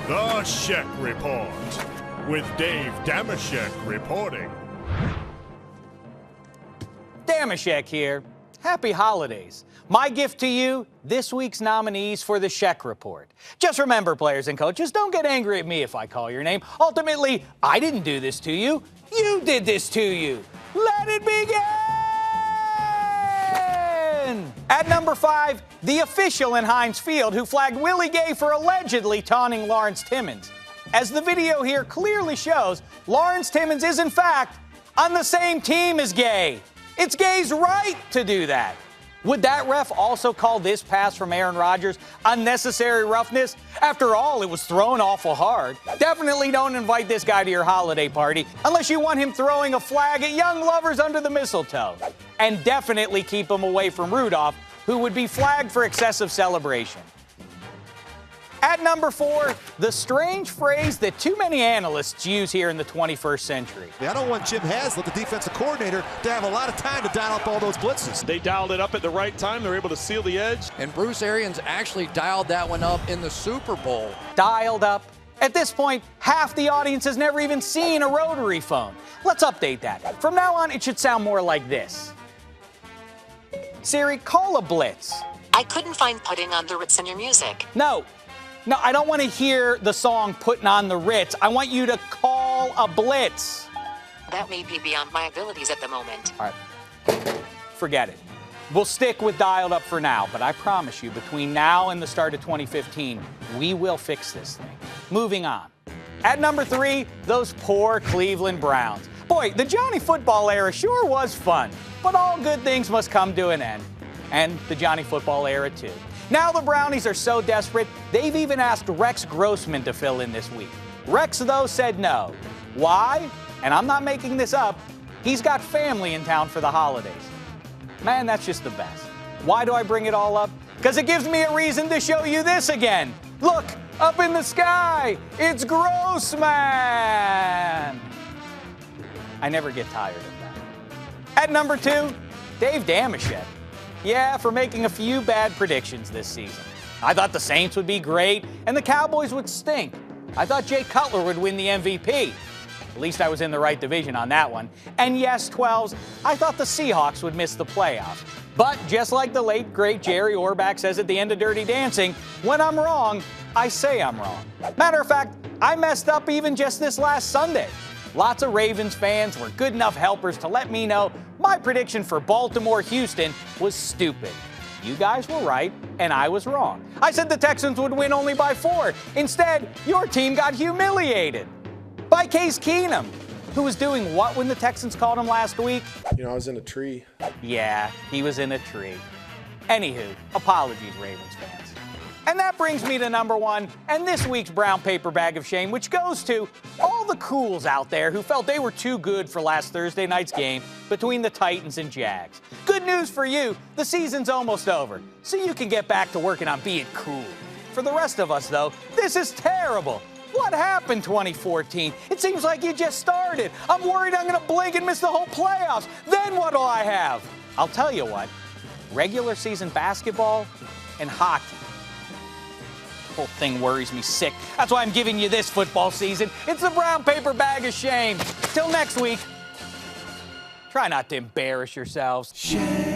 The Shek Report, with Dave Damashek reporting. Damashek here. Happy holidays. My gift to you, this week's nominees for the Shek Report. Just remember, players and coaches, don't get angry at me if I call your name. Ultimately, I didn't do this to you. You did this to you. Let it begin! At number 5, the official in Heinz Field who flagged Willie Gay for allegedly taunting Lawrence Timmons. As the video here clearly shows, Lawrence Timmons is in fact on the same team as Gay. It's Gay's right to do that. Would that ref also call this pass from Aaron Rodgers unnecessary roughness? After all, it was thrown awful hard. Definitely don't invite this guy to your holiday party unless you want him throwing a flag at young lovers under the mistletoe. And definitely keep him away from Rudolph, who would be flagged for excessive celebration. At number 4, the strange phrase that too many analysts use here in the 21st century. I don't want Jim Haslett, the defensive coordinator, to have a lot of time to dial up all those blitzes. They dialed it up at the right time. They were able to seal the edge. And Bruce Arians actually dialed that one up in the Super Bowl. Dialed up? At this point, half the audience has never even seen a rotary phone. Let's update that. From now on, it should sound more like this. Siri, call a blitz. I couldn't find Putting on the Ritz in your music. No, I don't want to hear the song Putting on the Ritz. I want you to call a blitz. That may be beyond my abilities at the moment. All right, forget it. We'll stick with dialed up for now, but I promise you, between now and the start of 2015, we will fix this thing. Moving on. At number 3, those poor Cleveland Browns. Boy, the Johnny Football era sure was fun, but all good things must come to an end. And the Johnny Football era, too. Now the Brownies are so desperate, they've even asked Rex Grossman to fill in this week. Rex, though, said no. Why? And I'm not making this up. He's got family in town for the holidays. Man, that's just the best. Why do I bring it all up? Because it gives me a reason to show you this again. Look, up in the sky, it's Grossman. I never get tired of that. At number 2, Dave Damashek. Yeah, for making a few bad predictions this season. I thought the Saints would be great and the Cowboys would stink. I thought Jay Cutler would win the MVP. At least I was in the right division on that one. And yes, 12s, I thought the Seahawks would miss the playoffs. But just like the late, great Jerry Orbach says at the end of Dirty Dancing, when I'm wrong, I say I'm wrong. Matter of fact, I messed up even just this last Sunday. Lots of Ravens fans were good enough helpers to let me know my prediction for Baltimore-Houston was stupid. You guys were right, and I was wrong. I said the Texans would win only by 4. Instead, your team got humiliated by Case Keenum, who was doing what when the Texans called him last week? You know, I was in a tree. Yeah, he was in a tree. Anywho, apologies, Ravens fans. And that brings me to number 1 and this week's brown paper bag of shame, which goes to all the cools out there who felt they were too good for last Thursday night's game between the Titans and Jags. Good news for you, the season's almost over, so you can get back to working on being cool. For the rest of us, though, this is terrible. What happened 2014? It seems like you just started. I'm worried I'm going to blink and miss the whole playoffs. Then what'll I have? I'll tell you what, regular season basketball and hockey. The whole thing worries me sick. That's why I'm giving you this football season. It's the brown paper bag of shame. Till next week, try not to embarrass yourselves. Shame.